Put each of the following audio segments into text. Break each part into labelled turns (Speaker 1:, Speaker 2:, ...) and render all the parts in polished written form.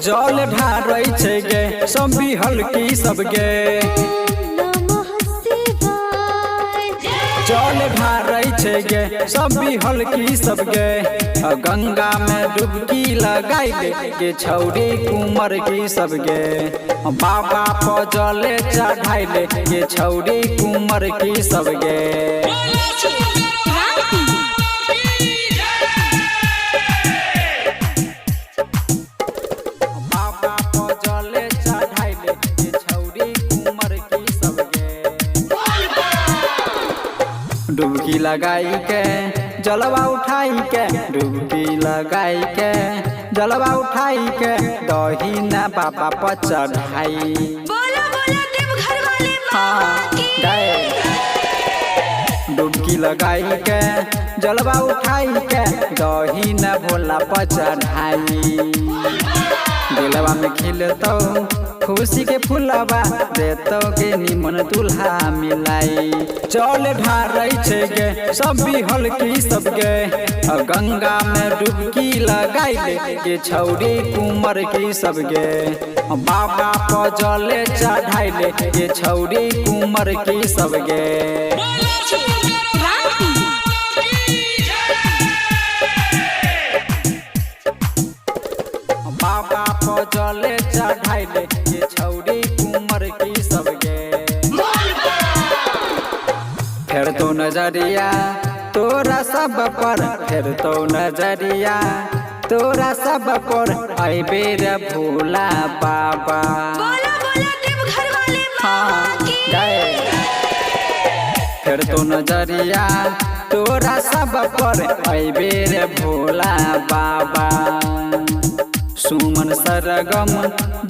Speaker 1: जल ढारै छै गे सब बिहल की सब गे जल ढारै छै गे सब बिहल की सब गे गंगा में डुबकी लगाई ले गे छौरी कुंवर की सब गे बाबा पर जले चढ़ाई ले गे छौरी कुंवर की सब गे डुबकी लगाई के जलवा उठाई के डुबकी लगाई के जलवा उठाई के दही ना बाबा पर चढ़ाई डुबकी लगाई के जलवा उठाई के दही ना भोला पर चढ़ाई दिलवा में खिलतो खुशी के फुलवा देतो के निमन दुल्हा मिलाई जल ढारै छै गे सब बिहल की सब गे गंगा में डुबकी लगाई ले गे छौरी कुंवर की सब गे बाबा पर जले चढ़ाई ले गे छौरी कुंवर की सब गे बाबा पर जले चढ़ाई ले गे छौरी कुंवर की सब गे फिर तो नजरिया तोरा सब पर फिर तो नजरिया तोरा सब पर अबे रे भोला बाबा फिर तो नजरिया तोरा सब पर अबे रे भोला बाबा सुमन सरगम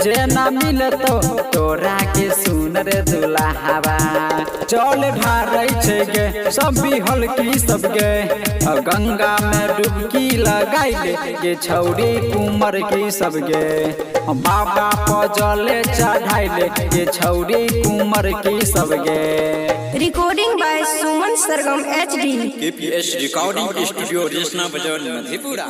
Speaker 1: जे ना मिलतो तोरा के सुन रे दुल्हावा जल ढारै छै गे सब बिहल की सब गे गंगा में डुबकी लगाई ले गे छौरी कुंवर की सब गे बाबा पर जले चढ़ाई ले गे छौरी कुंवर की सब गे
Speaker 2: recording by Suman Sargam HD
Speaker 3: KPS recording studio Reshna बाजार मधेपुरा।